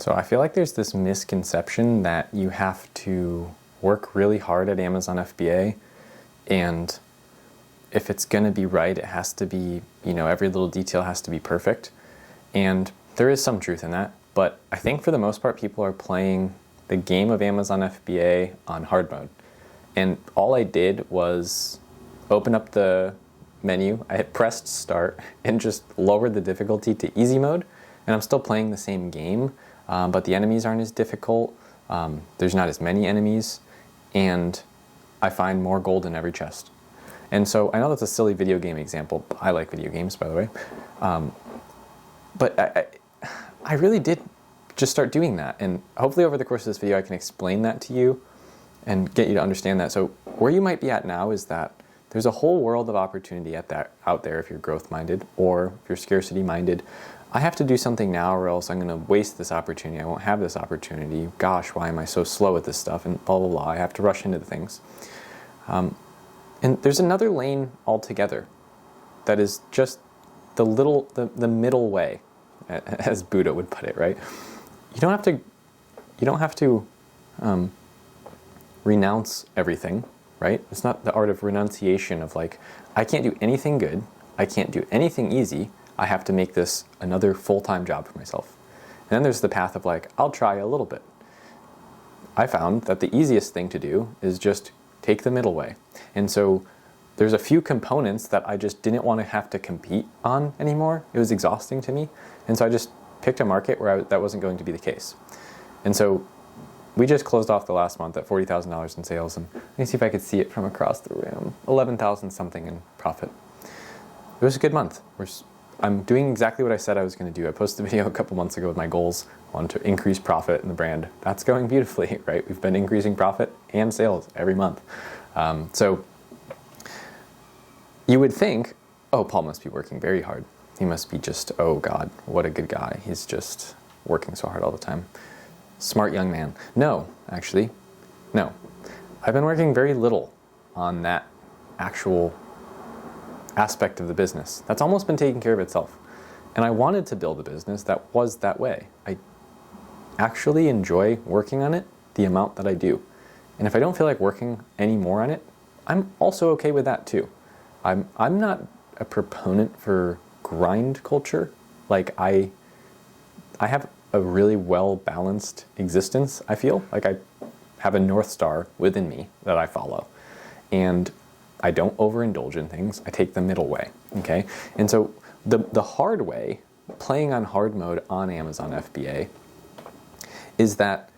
So I feel like there's this misconception that you have to work really hard at Amazon FBA, and if it's going to be right, it has to be, every little detail has to be perfect. And there is some truth in that, but I think for the most part, people are playing the game of Amazon FBA on hard mode. And all I did was open up the menu, I had pressed start, and just lowered the difficulty to easy mode, and I'm still playing the same game. But the enemies aren't as difficult, there's not as many enemies, and I find more gold in every chest. And so I know that's a silly video game example. I like video games, by the way. But I really did just start doing that. And hopefully over the course of this video I can explain that to you and get you to understand that. So where you might be at now is that there's a whole world of opportunity out there if you're growth-minded or if you're scarcity-minded. I have to do something now or else I'm going to waste this opportunity. I won't have this opportunity. Gosh, why am I so slow at this stuff? And blah, blah, blah. I have to rush into the things. And there's another lane altogether that is just the middle way, as Buddha would put it, right? You don't have to renounce everything, right? It's not the art of renunciation of like, I can't do anything good. I can't do anything easy. I have to make this another full-time job for myself. And then there's the path of like, I'll try a little bit. I found that the easiest thing to do is just take the middle way. And so there's a few components that I just didn't want to have to compete on anymore. It was exhausting to me. And so I just picked a market where that wasn't going to be the case. And so we just closed off the last month at $40,000 in sales. And let me see if I could see it from across the room. 11,000 something in profit. It was a good month. I'm doing exactly what I said I was going to do. I posted a video a couple months ago with my goals. I wanted to increase profit in the brand. That's going beautifully, right? We've been increasing profit and sales every month. So you would think, oh, Paul must be working very hard. He must be just, oh God, what a good guy. He's just working so hard all the time. Smart young man. No, actually, no. I've been working very little on that actual aspect of the business. That's almost been taking care of itself. And I wanted to build a business that was that way. I actually enjoy working on it the amount that I do. And if I don't feel like working any more on it, I'm also okay with that too. I'm not a proponent for grind culture. Like I have a really well-balanced existence, I feel. Like I have a North Star within me that I follow. And I don't overindulge in things. I take the middle way, okay? And so the hard way, playing on hard mode on Amazon FBA, is that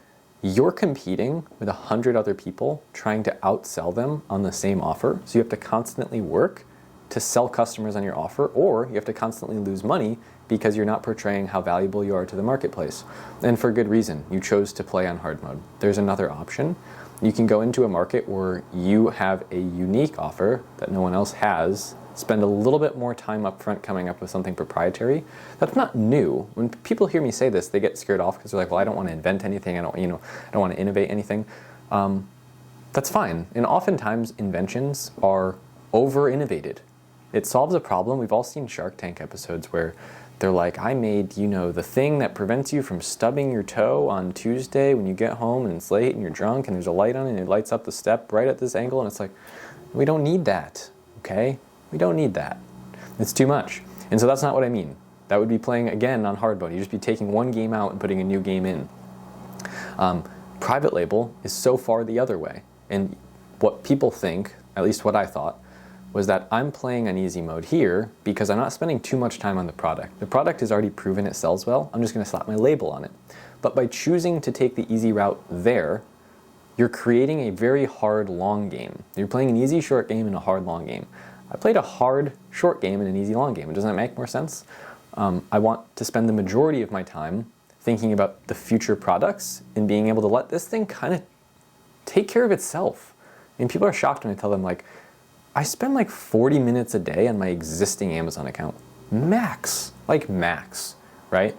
you're competing with 100 other people trying to outsell them on the same offer. So you have to constantly work to sell customers on your offer, or you have to constantly lose money because you're not portraying how valuable you are to the marketplace. And for good reason, you chose to play on hard mode. There's another option. You can go into a market where you have a unique offer that no one else has, spend a little bit more time up front coming up with something proprietary. That's not new. When people hear me say this, they get scared off because they're like, well, I don't want to invent anything. I don't want to innovate anything. That's fine. And oftentimes inventions are over-innovated. It solves a problem. We've all seen Shark Tank episodes where they're like, I made, the thing that prevents you from stubbing your toe on Tuesday when you get home and it's late and you're drunk and there's a light on and it lights up the step right at this angle. And it's like, we don't need that, okay? We don't need that. It's too much. And so that's not what I mean. That would be playing, again, on hard mode. You'd just be taking one game out and putting a new game in. Private label is so far the other way. And what people think, at least what I thought, was that I'm playing on easy mode here because I'm not spending too much time on the product. The product has already proven it sells well. I'm just going to slap my label on it. But by choosing to take the easy route there, you're creating a very hard long game. You're playing an easy short game and a hard long game. I played a hard short game and an easy long game. Doesn't that make more sense? I want to spend the majority of my time thinking about the future products and being able to let this thing kind of take care of itself. And people are shocked when I tell them, like, I spend like 40 minutes a day on my existing Amazon account. Max, right?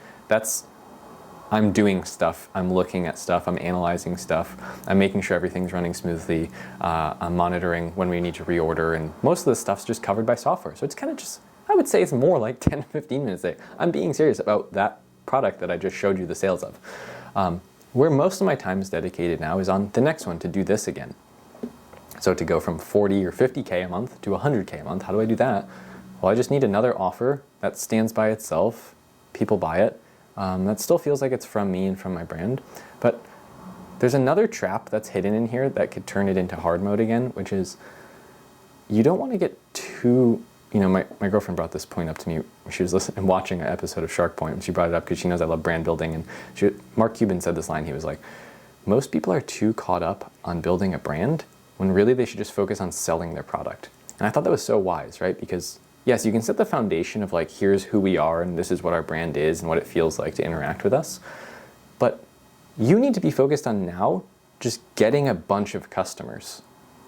I'm doing stuff, I'm looking at stuff, I'm analyzing stuff, I'm making sure everything's running smoothly, I'm monitoring when we need to reorder, and most of this stuff's just covered by software. So it's kind of just, I would say it's more like 10 to 15 minutes a day. I'm being serious about that product that I just showed you the sales of. Where most of my time is dedicated now is on the next one, to do this again. So to go from 40 or 50K a month to 100K a month, how do I do that? Well, I just need another offer that stands by itself. People buy it. That still feels like it's from me and from my brand. But there's another trap that's hidden in here that could turn it into hard mode again, which is you don't want to get too, my girlfriend brought this point up to me. She was listening and watching an episode of Shark Point, and she brought it up because she knows I love brand building. And Mark Cuban said this line. He was like, most people are too caught up on building a brand when really they should just focus on selling their product. And I thought that was so wise, right? Because yes, you can set the foundation of like, here's who we are and this is what our brand is and what it feels like to interact with us. But you need to be focused on now just getting a bunch of customers.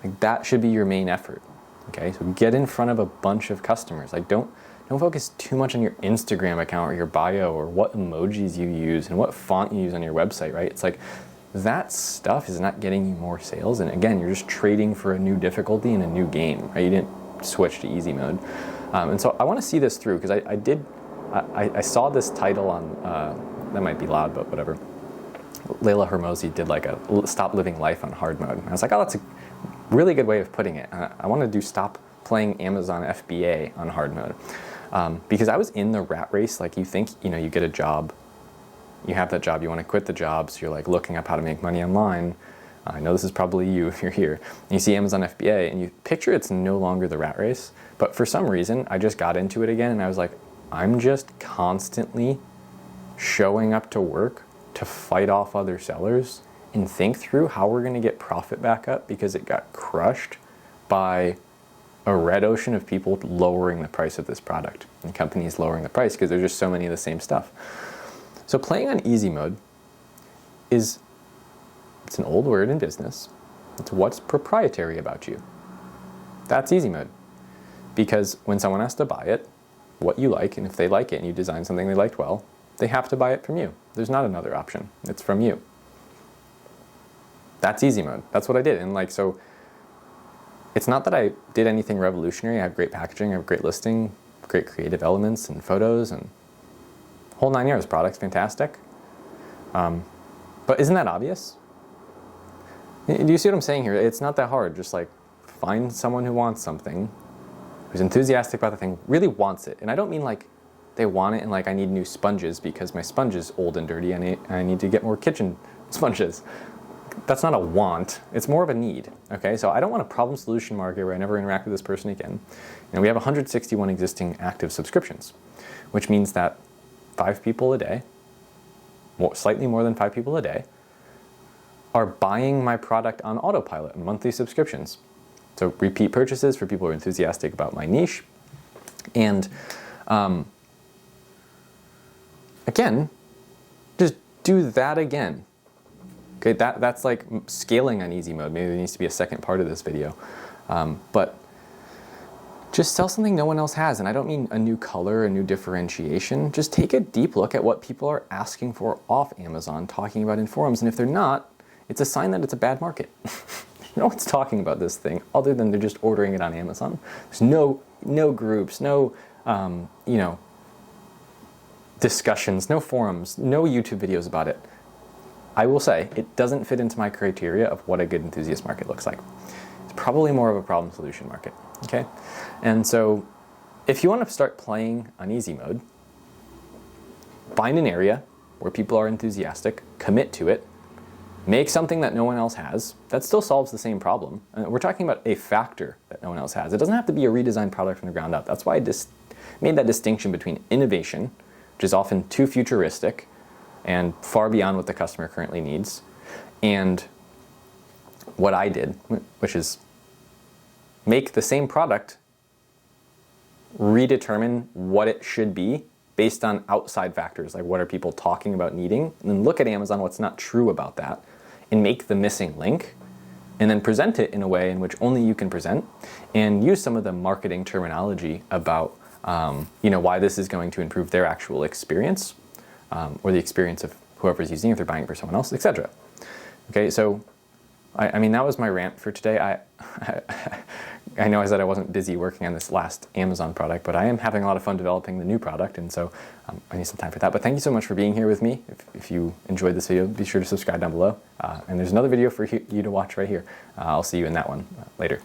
Like that should be your main effort. Okay, so get in front of a bunch of customers. Like don't focus too much on your Instagram account or your bio or what emojis you use and what font you use on your website, right? It's like that stuff is not getting you more sales. And again, you're just trading for a new difficulty in a new game, right? You didn't switch to easy mode. And so I want to see this through because I saw this title on, that might be loud, but whatever. Layla Hermosi did like a stop living life on hard mode. And I was like, oh, that's a really good way of putting it. I want to do stop playing Amazon FBA on hard mode. Because I was in the rat race. Like you think, you get a job, you have that job, you want to quit the job, so you're like looking up how to make money online. I know this is probably you if you're here. And you see Amazon FBA and you picture it's no longer the rat race. But for some reason, I just got into it again and I was like, I'm just constantly showing up to work to fight off other sellers and think through how we're going to get profit back up because it got crushed by a red ocean of people lowering the price of this product and companies lowering the price because there's just so many of the same stuff. So playing on easy mode it's an old word in business. It's what's proprietary about you. That's easy mode. Because when someone has to buy it, what you like, and if they like it and you design something they liked well, they have to buy it from you. There's not another option. It's from you. That's easy mode. That's what I did. And so it's not that I did anything revolutionary. I have great packaging, I have great listing, great creative elements and photos and whole 9 yards. Product's fantastic. But isn't that obvious? Do you see what I'm saying here? It's not that hard. Just like find someone who wants something, who's enthusiastic about the thing, really wants it. And I don't mean like they want it and like I need new sponges because my sponge is old and dirty and I need to get more kitchen sponges. That's not a want. It's more of a need. Okay, so I don't want a problem solution market where I never interact with this person again. And we have 161 existing active subscriptions, which means that 5 people a day, slightly more than 5 people a day, are buying my product on autopilot, monthly subscriptions. So repeat purchases for people who are enthusiastic about my niche. And again, just do that again. Okay, that's like scaling on easy mode. Maybe there needs to be a second part of this video. But just sell something no one else has. And I don't mean a new color, a new differentiation. Just take a deep look at what people are asking for off Amazon, talking about in forums. And if they're not, it's a sign that it's a bad market. No one's talking about this thing other than they're just ordering it on Amazon. There's no groups, no discussions, no forums, no YouTube videos about it. I will say it doesn't fit into my criteria of what a good enthusiast market looks like. It's probably more of a problem solution market. Okay, and so if you want to start playing on easy mode, find an area where people are enthusiastic, commit to it. Make something that no one else has. That still solves the same problem. We're talking about a factor that no one else has. It doesn't have to be a redesigned product from the ground up. That's why I made that distinction between innovation, which is often too futuristic and far beyond what the customer currently needs, and what I did, which is make the same product, redetermine what it should be based on outside factors, like what are people talking about needing, and then look at Amazon, what's not true about that, and make the missing link, and then present it in a way in which only you can present, and use some of the marketing terminology about why this is going to improve their actual experience, or the experience of whoever's using it, if they're buying it for someone else, etc. Okay, so I mean that was my rant for today. I know I said I wasn't busy working on this last Amazon product, but I am having a lot of fun developing the new product, and so I need some time for that. But thank you so much for being here with me. If you enjoyed this video, be sure to subscribe down below. And there's another video for you to watch right here. I'll see you in that one later.